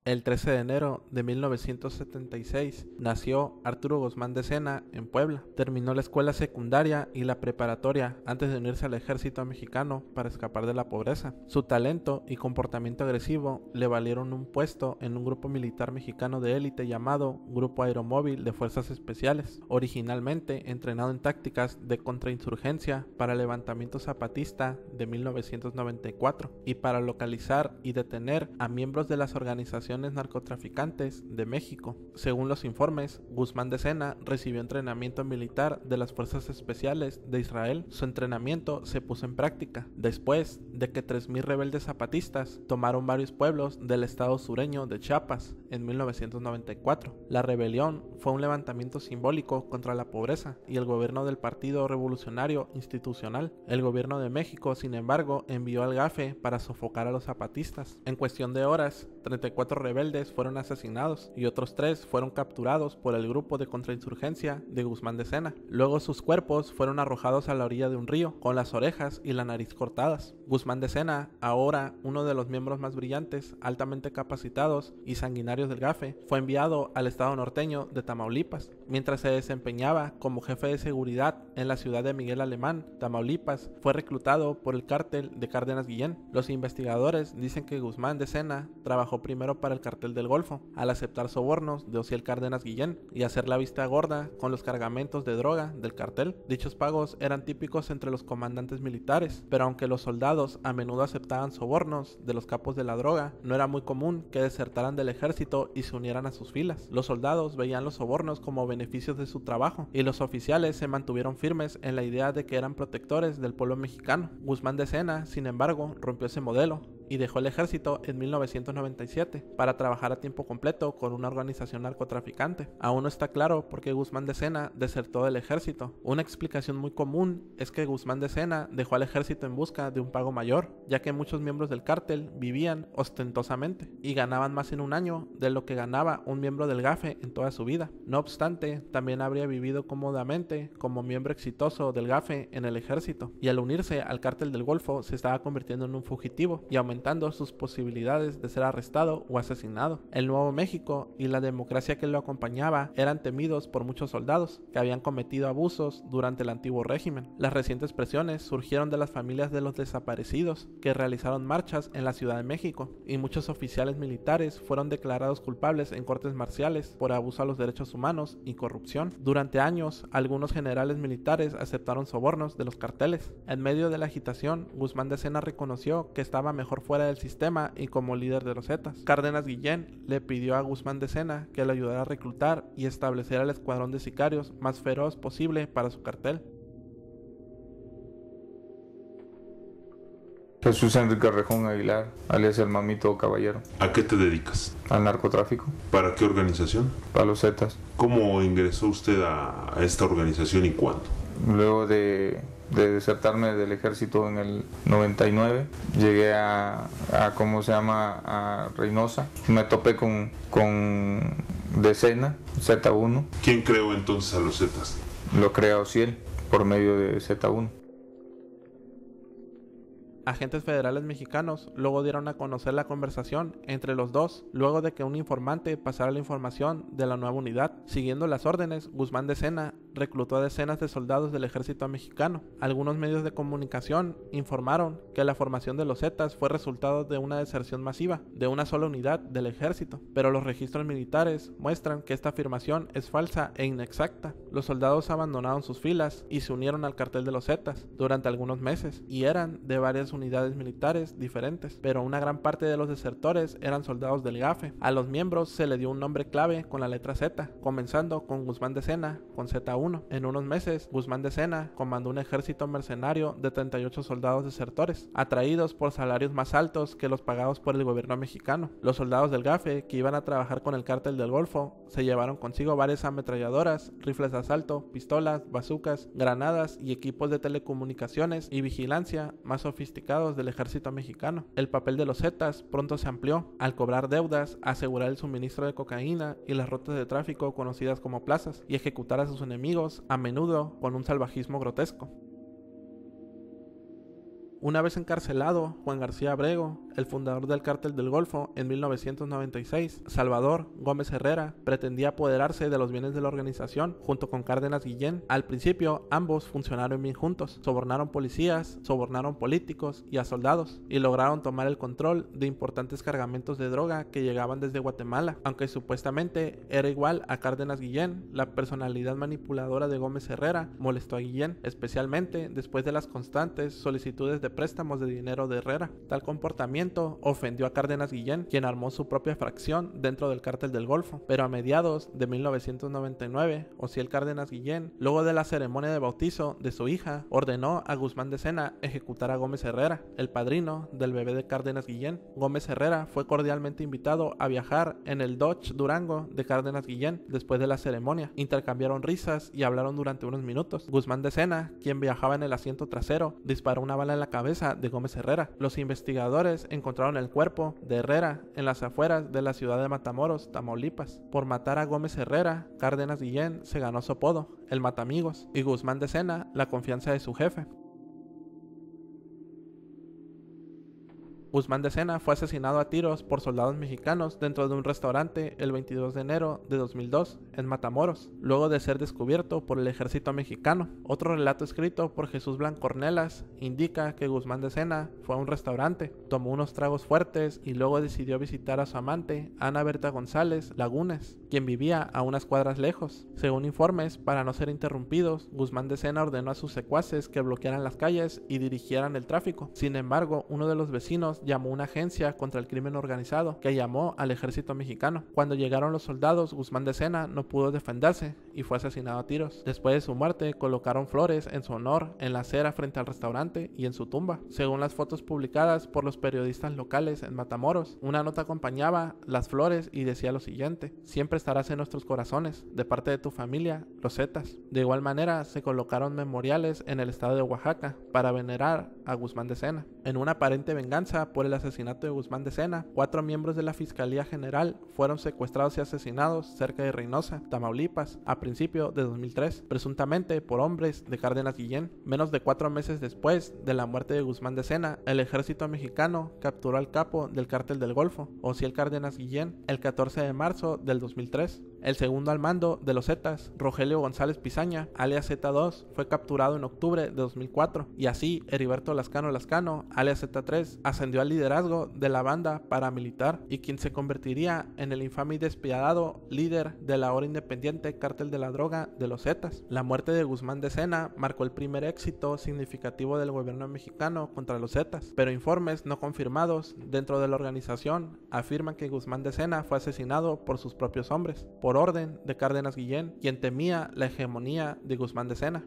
El 13 de enero de 1976 nació Arturo Guzmán de Sena en Puebla. Terminó la escuela secundaria y la preparatoria antes de unirse al ejército mexicano para escapar de la pobreza. Su talento y comportamiento agresivo le valieron un puesto en un grupo militar mexicano de élite llamado Grupo Aeromóvil de Fuerzas Especiales, originalmente entrenado en tácticas de contrainsurgencia para el levantamiento zapatista de 1994 y para localizar y detener a miembros de las organizaciones narcotraficantes de México. Según los informes, Guzmán de Sena recibió entrenamiento militar de las Fuerzas Especiales de Israel. Su entrenamiento se puso en práctica después de que 3,000 rebeldes zapatistas tomaron varios pueblos del estado sureño de Chiapas en 1994. La rebelión fue un levantamiento simbólico contra la pobreza y el gobierno del Partido Revolucionario Institucional. El gobierno de México, sin embargo, envió al GAFE para sofocar a los zapatistas. En cuestión de horas, 34 rebeldes fueron asesinados y otros 3 fueron capturados por el grupo de contrainsurgencia de Guzmán de Sena. Luego sus cuerpos fueron arrojados a la orilla de un río con las orejas y la nariz cortadas. Guzmán de Sena, ahora uno de los miembros más brillantes, altamente capacitados y sanguinarios del GAFE, fue enviado al estado norteño de Tamaulipas. Mientras se desempeñaba como jefe de seguridad en la ciudad de Miguel Alemán, Tamaulipas, fue reclutado por el cártel de Cárdenas Guillén. Los investigadores dicen que Guzmán de Sena trabajó primero para el cartel del Golfo, al aceptar sobornos de Osiel Cárdenas Guillén y hacer la vista gorda con los cargamentos de droga del cartel. Dichos pagos eran típicos entre los comandantes militares, pero aunque los soldados a menudo aceptaban sobornos de los capos de la droga, no era muy común que desertaran del ejército y se unieran a sus filas. Los soldados veían los sobornos como beneficios de su trabajo y los oficiales se mantuvieron firmes en la idea de que eran protectores del pueblo mexicano. Guzmán de Sena, sin embargo, rompió ese modelo y dejó el ejército en 1997 para trabajar a tiempo completo con una organización narcotraficante. Aún no está claro por qué Guzmán de Sena desertó del ejército. Una explicación muy común es que Guzmán de Sena dejó al ejército en busca de un pago mayor, ya que muchos miembros del cártel vivían ostentosamente y ganaban más en un año de lo que ganaba un miembro del GAFE en toda su vida. No obstante, también habría vivido cómodamente como miembro exitoso del GAFE en el ejército, y al unirse al cártel del Golfo se estaba convirtiendo en un fugitivo y aumentando sus posibilidades de ser arrestado o asesinado. El Nuevo México y la democracia que lo acompañaba eran temidos por muchos soldados que habían cometido abusos durante el antiguo régimen. Las recientes presiones surgieron de las familias de los desaparecidos, que realizaron marchas en la Ciudad de México, y muchos oficiales militares fueron declarados culpables en cortes marciales por abuso a los derechos humanos y corrupción. Durante años, algunos generales militares aceptaron sobornos de los carteles. En medio de la agitación, Guzmán de Sena reconoció que estaba mejor fuera del sistema y como líder de los Zetas. Cárdenas Guillén le pidió a Guzmán de Sena que le ayudara a reclutar y establecer el escuadrón de sicarios más feroz posible para su cartel. Jesús Enrique Rejón Aguilar, alias el Mamito Caballero. ¿A qué te dedicas? Al narcotráfico. ¿Para qué organización? Para los Zetas. ¿Cómo ingresó usted a esta organización y cuándo? Luego de desertarme del ejército en el 99, llegué a Reynosa. Me topé con De Sena, Z1. ¿Quién creó entonces a los Zetas? Lo crea Osiel por medio de Z1. Agentes federales mexicanos luego dieron a conocer la conversación entre los dos, luego de que un informante pasara la información de la nueva unidad. Siguiendo las órdenes, Guzmán de Sena reclutó a decenas de soldados del ejército mexicano. Algunos medios de comunicación informaron que la formación de los Zetas fue resultado de una deserción masiva de una sola unidad del ejército, pero los registros militares muestran que esta afirmación es falsa e inexacta. Los soldados abandonaron sus filas y se unieron al cartel de los Zetas durante algunos meses, y eran de varias unidades militares diferentes, pero una gran parte de los desertores eran soldados del GAFE. A los miembros se le dio un nombre clave con la letra Z, comenzando con Guzmán de Sena con Z1. En unos meses, Guzmán de Sena comandó un ejército mercenario de 38 soldados desertores, atraídos por salarios más altos que los pagados por el gobierno mexicano. Los soldados del GAFE que iban a trabajar con el cártel del Golfo se llevaron consigo varias ametralladoras, rifles de asalto, pistolas, bazucas, granadas y equipos de telecomunicaciones y vigilancia más sofisticados del ejército mexicano. El papel de los Zetas pronto se amplió al cobrar deudas, asegurar el suministro de cocaína y las rutas de tráfico conocidas como plazas, y ejecutar a sus enemigos, a menudo con un salvajismo grotesco. Una vez encarcelado, Juan García Abrego, el fundador del Cártel del Golfo, en 1996, Salvador Gómez Herrera, pretendía apoderarse de los bienes de la organización junto con Cárdenas Guillén. Al principio, ambos funcionaron bien juntos, sobornaron policías, sobornaron políticos y a soldados, y lograron tomar el control de importantes cargamentos de droga que llegaban desde Guatemala. Aunque supuestamente era igual a Cárdenas Guillén, la personalidad manipuladora de Gómez Herrera molestó a Guillén, especialmente después de las constantes solicitudes de préstamos de dinero de Herrera. Tal comportamiento ofendió a Cárdenas Guillén, quien armó su propia fracción dentro del Cártel del Golfo. Pero a mediados de 1999, Osiel Cárdenas Guillén, luego de la ceremonia de bautizo de su hija, ordenó a Guzmán de Sena ejecutar a Gómez Herrera, el padrino del bebé de Cárdenas Guillén. Gómez Herrera fue cordialmente invitado a viajar en el Dodge Durango de Cárdenas Guillén. Después de la ceremonia, intercambiaron risas y hablaron durante unos minutos. Guzmán de Sena, quien viajaba en el asiento trasero, disparó una bala en la cabeza de Gómez Herrera. Los investigadores encontraron el cuerpo de Herrera en las afueras de la ciudad de Matamoros, Tamaulipas. Por matar a Gómez Herrera, Cárdenas Guillén se ganó su apodo, el Matamigos, y Guzmán de Sena la confianza de su jefe. Guzmán de Sena fue asesinado a tiros por soldados mexicanos dentro de un restaurante el 22 de enero de 2002 en Matamoros, luego de ser descubierto por el ejército mexicano. Otro relato escrito por Jesús Blanco Ornelas indica que Guzmán de Sena fue a un restaurante, tomó unos tragos fuertes y luego decidió visitar a su amante, Ana Berta González Lagunes, quien vivía a unas cuadras lejos. Según informes, para no ser interrumpidos, Guzmán de Sena ordenó a sus secuaces que bloquearan las calles y dirigieran el tráfico. Sin embargo, uno de los vecinos llamó a una agencia contra el crimen organizado que llamó al ejército mexicano. Cuando llegaron los soldados, Guzmán de Sena no pudo defenderse y fue asesinado a tiros. Después de su muerte, colocaron flores en su honor en la acera frente al restaurante y en su tumba. Según las fotos publicadas por los periodistas locales en Matamoros, una nota acompañaba las flores y decía lo siguiente: siempre estarás en nuestros corazones, de parte de tu familia, los Zetas. De igual manera, se colocaron memoriales en el estado de Oaxaca para venerar a Guzmán de Sena. En una aparente venganza por el asesinato de Guzmán de Sena, 4 miembros de la Fiscalía General fueron secuestrados y asesinados cerca de Reynosa, Tamaulipas, a principios de 2003, presuntamente por hombres de Cárdenas Guillén. Menos de 4 meses después de la muerte de Guzmán de Sena, el ejército mexicano capturó al capo del Cártel del Golfo, Osiel Cárdenas Guillén, el 14 de marzo del 2003. El segundo al mando de los Zetas, Rogelio González Pizaña, alias Z2, fue capturado en octubre de 2004, y así Heriberto Lascano, alias Z3, ascendió al liderazgo de la banda paramilitar y quien se convertiría en el infame y despiadado líder de la ahora independiente Cártel de la Droga de los Zetas. La muerte de Guzmán de Sena marcó el primer éxito significativo del gobierno mexicano contra los Zetas, pero informes no confirmados dentro de la organización afirman que Guzmán de Sena fue asesinado por sus propios hombres, por orden de Cárdenas Guillén, quien temía la hegemonía de Guzmán de Sena.